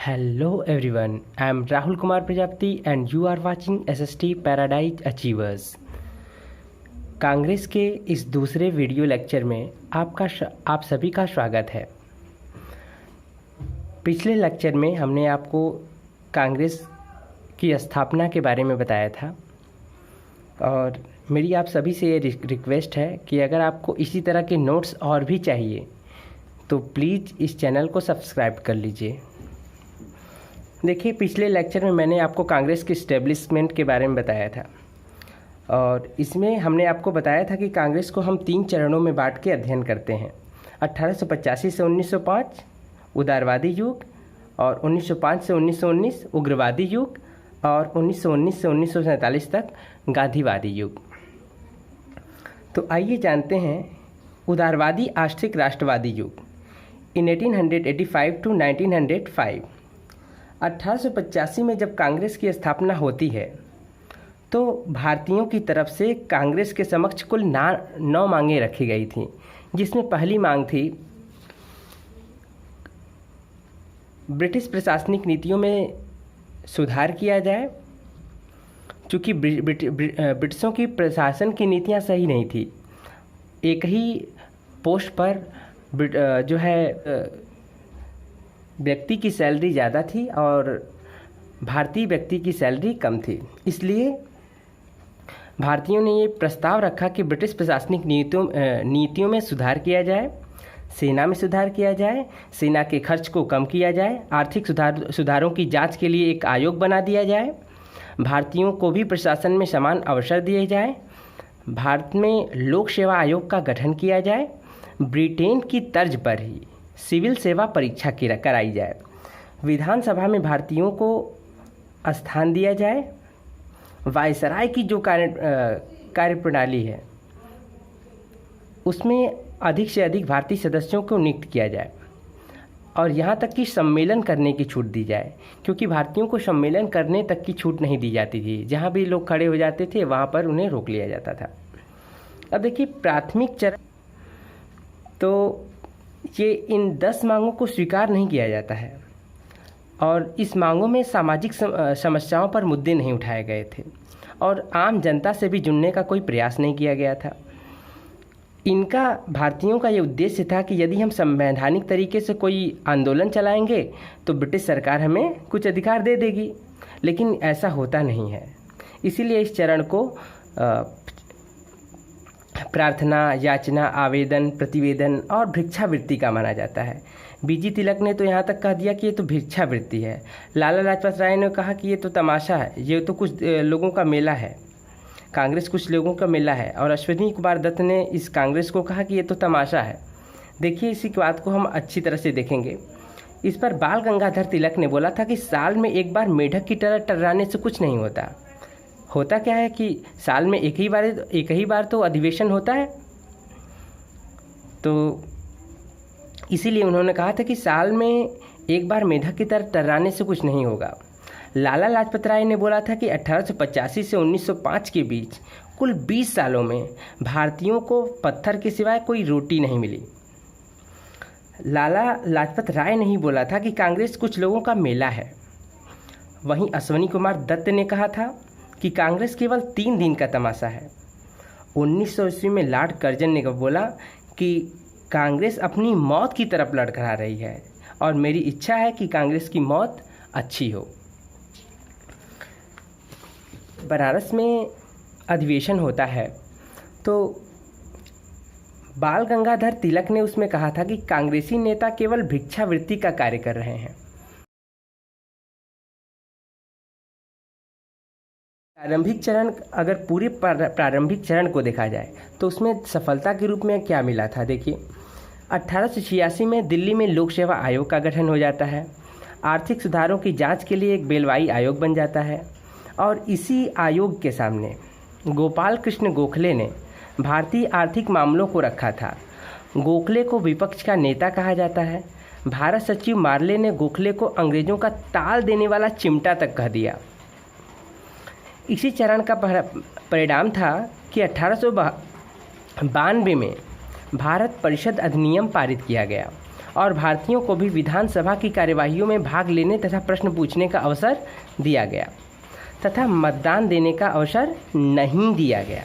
Hello everyone, I am Rahul Kumar Prajapati and you are watching SST Paradise Achievers। Congress के इस दूसरे video lecture में आप सभी का स्वागत है। पिछले लेक्चर में हमने आपको कांग्रेस की स्थापना के बारे में बताया था और मेरी आप सभी से ये रिक्वेस्ट है कि अगर आपको इसी तरह के नोट्स और भी चाहिए तो प्लीज़ इस चैनल को सब्सक्राइब कर लीजिए। देखिए, पिछले लेक्चर में मैंने आपको कांग्रेस के इस्टेब्लिशमेंट के बारे में बताया था और इसमें हमने आपको बताया था कि कांग्रेस को हम 3 चरणों में बांट के अध्ययन करते हैं। 1885 से 1905 उदारवादी युग, और 1905 से 1919 उग्रवादी युग, और 1919 से 1947 तक गांधीवादी युग। तो आइए जानते हैं उदारवादी आस्तिक राष्ट्रवादी युग इन 1885 टू 1905। 1885 में जब कांग्रेस की स्थापना होती है तो भारतीयों की तरफ से कांग्रेस के समक्ष कुल 9 मांगें रखी गई थीं, जिसमें पहली मांग थी ब्रिटिश प्रशासनिक नीतियों में सुधार किया जाए, क्योंकि ब्रिटिशों की प्रशासन की नीतियां सही नहीं थी। एक ही पोस्ट पर जो है व्यक्ति की सैलरी ज़्यादा थी और भारतीय व्यक्ति की सैलरी कम थी। इसलिए भारतीयों ने ये प्रस्ताव रखा कि ब्रिटिश प्रशासनिक नीतियों में सुधार किया जाए, सेना में सुधार किया जाए, सेना के खर्च को कम किया जाए, आर्थिक सुधारों की जांच के लिए एक आयोग बना दिया जाए, भारतीयों को भी प्रशासन में समान अवसर दिए जाए, भारत में लोक सेवा आयोग का गठन किया जाए, ब्रिटेन की तर्ज पर ही सिविल सेवा परीक्षा कराई जाए, विधानसभा में भारतीयों को स्थान दिया जाए, वायसराय की जो कार्यप्रणाली है उसमें अधिक से अधिक भारतीय सदस्यों को नियुक्त किया जाए, और यहाँ तक कि सम्मेलन करने की छूट दी जाए, क्योंकि भारतीयों को सम्मेलन करने तक की छूट नहीं दी जाती थी। जहाँ भी लोग खड़े हो जाते थे वहाँ पर उन्हें रोक लिया जाता था। अब देखिए, प्राथमिक चरण तो ये इन 10 मांगों को स्वीकार नहीं किया जाता है और इस मांगों में सामाजिक समस्याओं पर मुद्दे नहीं उठाए गए थे और आम जनता से भी जुड़ने का कोई प्रयास नहीं किया गया था। इनका भारतीयों का ये उद्देश्य था कि यदि हम संवैधानिक तरीके से कोई आंदोलन चलाएंगे तो ब्रिटिश सरकार हमें कुछ अधिकार दे देगी, लेकिन ऐसा होता नहीं है। इसीलिए इस चरण को प्रार्थना, याचना, आवेदन, प्रतिवेदन और भिक्षावृत्ति का माना जाता है। बीजी तिलक ने तो यहाँ तक कह दिया कि ये तो भिक्षावृत्ति है। लाला लाजपत राय ने कहा कि ये तो तमाशा है, ये तो कुछ लोगों का मेला है, कांग्रेस कुछ लोगों का मेला है, और अश्विनी कुमार दत्त ने इस कांग्रेस को कहा कि ये तो तमाशा है। देखिए, इसी बात को हम अच्छी तरह से देखेंगे। इस पर बाल गंगाधर तिलक ने बोला था कि साल में एक बार मेढक की तरह टर्राने से कुछ नहीं होता क्या है कि साल में एक ही बार तो अधिवेशन होता है। तो इसीलिए उन्होंने कहा था कि साल में एक बार मेढक की तरह टर्राने से कुछ नहीं होगा। लाला लाजपत राय ने बोला था कि 1885 से 1905 के बीच कुल 20 सालों में भारतीयों को पत्थर के सिवाय कोई रोटी नहीं मिली। लाला लाजपत राय ने ही बोला था कि कांग्रेस कुछ लोगों का मेला है। वहीं अश्विनी कुमार दत्त ने कहा था कि कांग्रेस केवल 3 दिन का तमाशा है। 1900 ईस्वी में लॉर्ड कर्जन ने बोला कि कांग्रेस अपनी मौत की तरफ लड़खड़ा रही है और मेरी इच्छा है कि कांग्रेस की मौत अच्छी हो। बनारस में अधिवेशन होता है तो बाल गंगाधर तिलक ने उसमें कहा था कि कांग्रेसी नेता केवल भिक्षावृत्ति का कार्य कर रहे हैं। प्रारंभिक चरण, अगर पूरे प्रारंभिक चरण को देखा जाए तो उसमें सफलता के रूप में क्या मिला था। देखिए, 1886 में दिल्ली में लोक सेवा आयोग का गठन हो जाता है, आर्थिक सुधारों की जांच के लिए एक बेलवाई आयोग बन जाता है, और इसी आयोग के सामने गोपाल कृष्ण गोखले ने भारतीय आर्थिक मामलों को रखा था। गोखले को विपक्ष का नेता कहा जाता है। भारत सचिव मार्ले ने गोखले को अंग्रेजों का ताल देने वाला चिमटा तक कह दिया। इसी चरण का परिणाम था कि 1892 में भारत परिषद अधिनियम पारित किया गया और भारतीयों को भी विधानसभा की कार्यवाहियों में भाग लेने तथा प्रश्न पूछने का अवसर दिया गया तथा मतदान देने का अवसर नहीं दिया गया।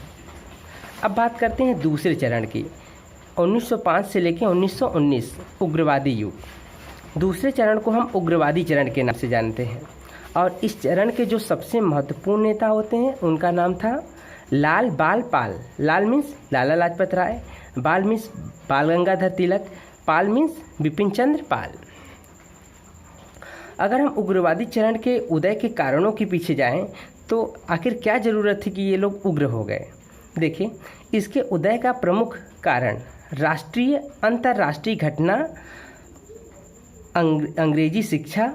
अब बात करते हैं दूसरे चरण की, 1905 से लेकर 1919 उग्रवादी युग। दूसरे चरण को हम उग्रवादी चरण के नाम से जानते हैं और इस चरण के जो सबसे महत्वपूर्ण नेता होते हैं उनका नाम था लाल बाल पाल। लाल मीन्स लाला लाजपत राय, बाल मीन्स बाल गंगाधर तिलक, पाल मीन्स बिपिन चंद्र पाल। अगर हम उग्रवादी चरण के उदय के कारणों के पीछे जाएं तो आखिर क्या ज़रूरत थी कि ये लोग उग्र हो गए। देखिए, इसके उदय का प्रमुख कारण राष्ट्रीय अंतर्राष्ट्रीय घटना, अंग्रेजी शिक्षा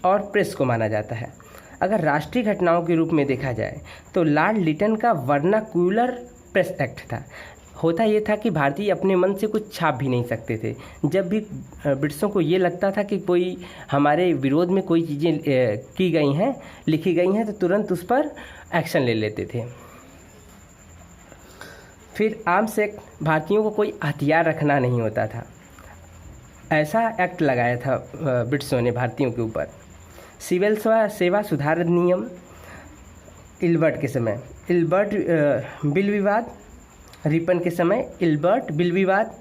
और प्रेस को माना जाता है। अगर राष्ट्रीय घटनाओं के रूप में देखा जाए तो लॉर्ड लिटन का वर्नाक्यूलर प्रेस एक्ट था। होता ये था कि भारतीय अपने मन से कुछ छाप भी नहीं सकते थे। जब भी ब्रिटिशों को ये लगता था कि कोई हमारे विरोध में कोई चीज़ें की गई हैं, लिखी गई हैं, तो तुरंत उस पर एक्शन ले लेते थे। फिर आर्म्स एक्ट, भारतीयों को कोई हथियार रखना नहीं होता था, ऐसा एक्ट लगाया था ब्रिटिशों ने भारतीयों के ऊपर। सिविल सेवा सुधार अधिनियम, इल्बर्ट के समय इल्बर्ट बिल विवाद, रिपन के समय इल्बर्ट बिल विवाद।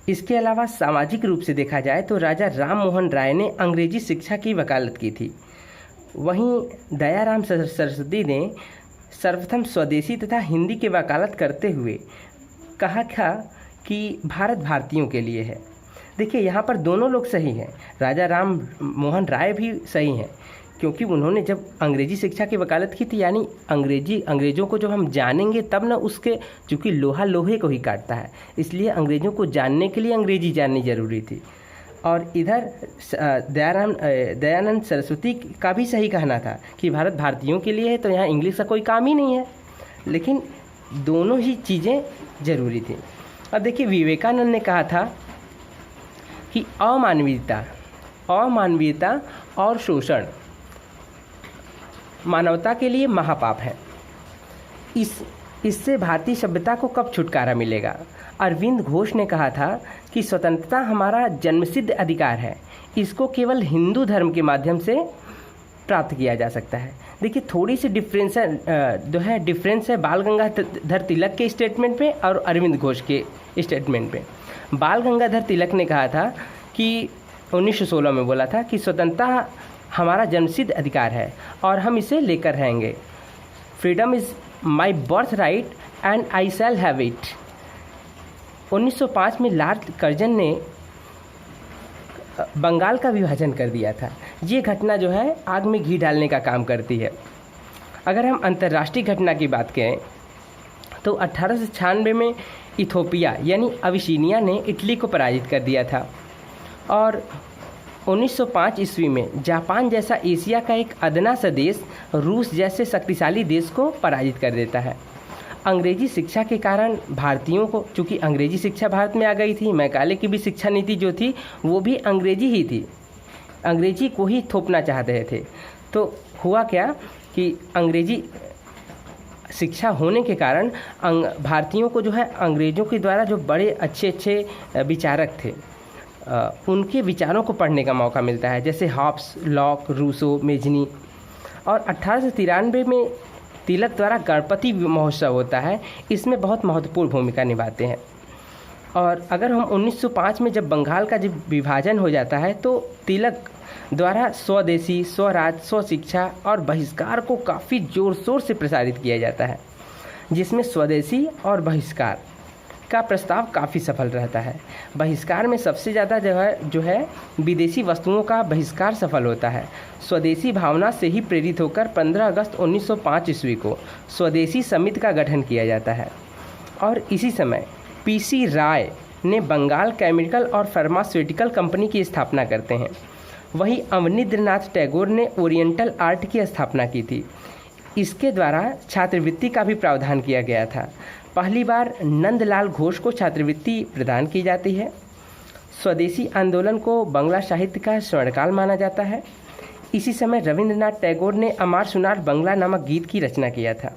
इसके अलावा सामाजिक रूप से देखा जाए तो राजा राम मोहन राय ने अंग्रेजी शिक्षा की वकालत की थी। वहीं दयाराम सरस्वती ने सर्वप्रथम स्वदेशी तथा हिंदी की वकालत करते हुए कहा था कि भारत भारतीयों के लिए है। देखिए, यहाँ पर दोनों लोग सही हैं, राजा राम मोहन राय भी सही हैं, क्योंकि उन्होंने जब अंग्रेजी शिक्षा की वकालत की थी, यानी अंग्रेज़ों को जब हम जानेंगे तब ना उसके, चूँकि लोहा लोहे को ही काटता है, इसलिए अंग्रेज़ों को जानने के लिए अंग्रेजी जाननी ज़रूरी थी। और इधर दयानंद सरस्वती का भी सही कहना था कि भारत भारतीयों के लिए है, तो यहाँ इंग्लिश का कोई काम ही नहीं है। लेकिन दोनों ही चीज़ें ज़रूरी थी। अब देखिए, विवेकानंद ने कहा था कि अमानवीयता और शोषण मानवता के लिए महापाप है। इससे भारतीय सभ्यता को कब छुटकारा मिलेगा। अरविंद घोष ने कहा था कि स्वतंत्रता हमारा जन्मसिद्ध अधिकार है, इसको केवल हिंदू धर्म के माध्यम से प्राप्त किया जा सकता है। देखिए, थोड़ी सी डिफरेंस है बाल गंगाधर तिलक के स्टेटमेंट पे और अरविंद घोष के स्टेटमेंट पे। बाल गंगाधर तिलक ने कहा था कि 1916 में बोला था कि स्वतंत्रता हमारा जन्मसिद्ध अधिकार है और हम इसे लेकर रहेंगे। Freedom is my birth right and I shall have it. 1905 में लॉर्ड कर्जन ने बंगाल का विभाजन कर दिया था। ये घटना जो है आग में घी डालने का काम करती है। अगर हम अंतर्राष्ट्रीय घटना की बात करें तो 1896 में इथोपिया यानी अबिसिनिया ने इटली को पराजित कर दिया था और 1905 ईस्वी में जापान जैसा एशिया का एक अदना सा देश रूस जैसे शक्तिशाली देश को पराजित कर देता है। अंग्रेजी शिक्षा के कारण भारतीयों को, चूँकि अंग्रेजी शिक्षा भारत में आ गई थी, मैकाले की भी शिक्षा नीति जो थी वो भी अंग्रेजी ही थी, अंग्रेजी को ही थोपना चाह रहे थे। तो हुआ क्या कि अंग्रेजी शिक्षा होने के कारण भारतीयों को जो है अंग्रेज़ों के द्वारा जो बड़े अच्छे विचारक थे उनके विचारों को पढ़ने का मौका मिलता है, जैसे हॉब्स, लॉक, रूसो, मेजनी। और 1893 में तिलक द्वारा गणपति महोत्सव होता है, इसमें बहुत महत्वपूर्ण भूमिका निभाते हैं। और अगर हम 1905 में जब बंगाल का जब विभाजन हो जाता है तो तिलक द्वारा स्वदेशी, स्वराज, स्वशिक्षा और बहिष्कार को काफ़ी ज़ोर शोर से प्रसारित किया जाता है, जिसमें स्वदेशी और बहिष्कार का प्रस्ताव काफ़ी सफल रहता है। बहिष्कार में सबसे ज़्यादा जो है विदेशी वस्तुओं का बहिष्कार सफल होता है। स्वदेशी भावना से ही प्रेरित होकर 15 अगस्त 1905 ईस्वी को स्वदेशी समिति का गठन किया जाता है और इसी समय पीसी राय ने बंगाल केमिकल और फार्मास्यूटिकल कंपनी की स्थापना करते हैं। वहीं अवनींद्रनाथ टैगोर ने ओरिएंटल आर्ट की स्थापना की थी। इसके द्वारा छात्रवृत्ति का भी प्रावधान किया गया था। पहली बार नंदलाल घोष को छात्रवृत्ति प्रदान की जाती है। स्वदेशी आंदोलन को बंगला साहित्य का स्वर्णकाल माना जाता है। इसी समय रविंद्रनाथ टैगोर ने अमार सुनार बंगला नामक गीत की रचना किया था।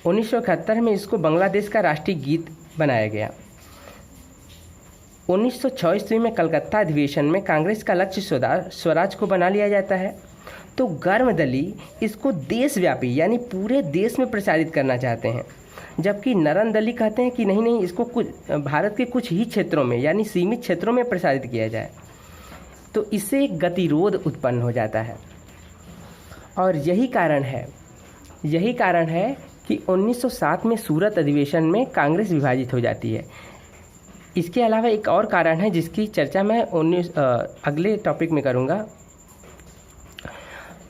1971 में इसको बांग्लादेश का राष्ट्रीय गीत बनाया गया। 1906 ईस्वी में कलकत्ता अधिवेशन में कांग्रेस का लक्ष्य स्वराज को बना लिया जाता है, तो गर्मदली इसको देशव्यापी यानी पूरे देश में प्रचारित करना चाहते हैं, जबकि नरनदली कहते हैं कि नहीं इसको कुछ भारत के कुछ ही क्षेत्रों में यानी सीमित क्षेत्रों में प्रसारित किया जाए। तो इससे एक गतिरोध उत्पन्न हो जाता है और यही कारण है कि 1907 में सूरत अधिवेशन में कांग्रेस विभाजित हो जाती है। इसके अलावा एक और कारण है जिसकी चर्चा मैं अगले टॉपिक में करूँगा।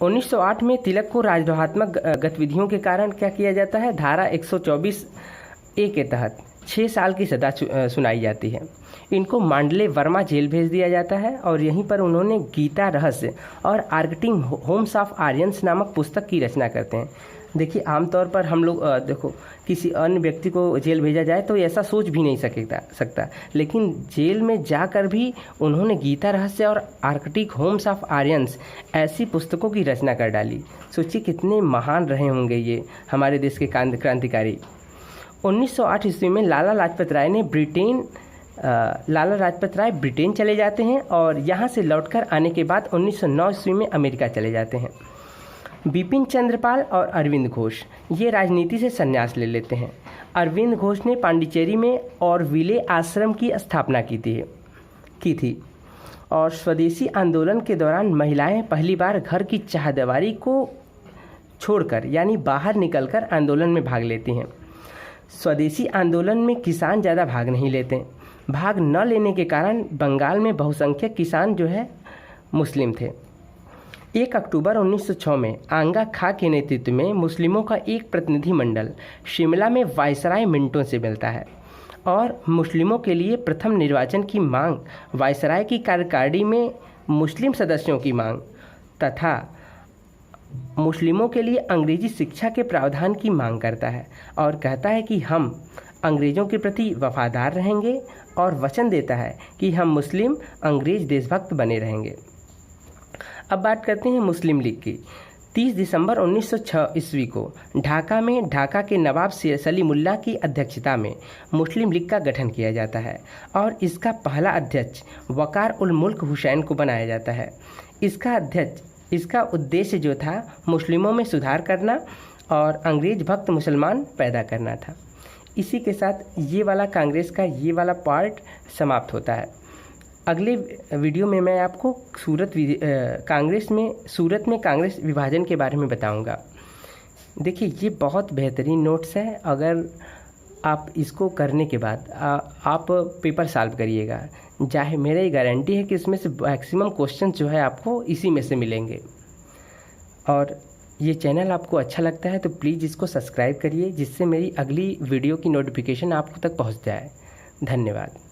1908 में तिलक को राजद्रोहात्मक गतिविधियों के कारण क्या किया जाता है, धारा 124A के तहत 6 साल की सजा सुनाई जाती है। इनको मांडले वर्मा जेल भेज दिया जाता है और यहीं पर उन्होंने गीता रहस्य और आर्कटिंग होम्स ऑफ आर्यंस नामक पुस्तक की रचना करते हैं। देखिए, आमतौर पर हम लोग देखो किसी अन्य व्यक्ति को जेल भेजा जाए तो ऐसा सोच भी नहीं सकता, लेकिन जेल में जाकर भी उन्होंने गीता रहस्य और आर्कटिक होम्स ऑफ आर्यंस ऐसी पुस्तकों की रचना कर डाली। सोचिए कितने महान रहे होंगे ये हमारे देश के क्रांतिकारी। 1908 ईस्वी में लाला लाजपत राय ब्रिटेन चले जाते हैं और यहाँ से लौटकर आने के बाद 1909 ईस्वी में अमेरिका चले जाते हैं। बिपिन चंद्रपाल और अरविंद घोष ये राजनीति से संन्यास ले लेते हैं। अरविंद घोष ने पांडिचेरी में ऑरविले आश्रम की स्थापना की थी और स्वदेशी आंदोलन के दौरान महिलाएं पहली बार घर की चाहदीवारी को छोड़कर यानी बाहर निकलकर आंदोलन में भाग लेती हैं। स्वदेशी आंदोलन में किसान ज़्यादा भाग नहीं लेते। भाग न लेने के कारण बंगाल में बहुसंख्यक किसान जो है मुस्लिम थे। 1 अक्टूबर 1906 में आंगा खां के नेतृत्व में मुस्लिमों का एक प्रतिनिधि मंडल शिमला में वायसराय मिंटो से मिलता है और मुस्लिमों के लिए प्रथम निर्वाचन की मांग, वायसराय की कार्यकारिणी में मुस्लिम सदस्यों की मांग तथा मुस्लिमों के लिए अंग्रेजी शिक्षा के प्रावधान की मांग करता है और कहता है कि हम अंग्रेज़ों के प्रति वफादार रहेंगे और वचन देता है कि हम मुस्लिम अंग्रेज देशभक्त बने रहेंगे। अब बात करते हैं मुस्लिम लीग की। 30 दिसंबर 1906 ईस्वी को ढाका में ढाका के नवाब सलीमुल्लाह की अध्यक्षता में मुस्लिम लीग का गठन किया जाता है और इसका पहला अध्यक्ष वकार उल मुल्क हुसैन को बनाया जाता है। इसका उद्देश्य जो था मुस्लिमों में सुधार करना और अंग्रेज भक्त मुसलमान पैदा करना था। इसी के साथ ये वाला कांग्रेस का ये वाला पार्ट समाप्त होता है। अगले वीडियो में मैं आपको सूरत में कांग्रेस विभाजन के बारे में बताऊंगा। देखिए, ये बहुत बेहतरीन नोट्स है। अगर आप इसको करने के बाद आप पेपर सॉल्व करिएगा, चाहे मेरी गारंटी है कि इसमें से मैक्सिमम क्वेश्चन जो है आपको इसी में से मिलेंगे। और ये चैनल आपको अच्छा लगता है तो प्लीज़ इसको सब्सक्राइब करिए, जिससे मेरी अगली वीडियो की नोटिफिकेशन आप तक पहुंच जाए। धन्यवाद।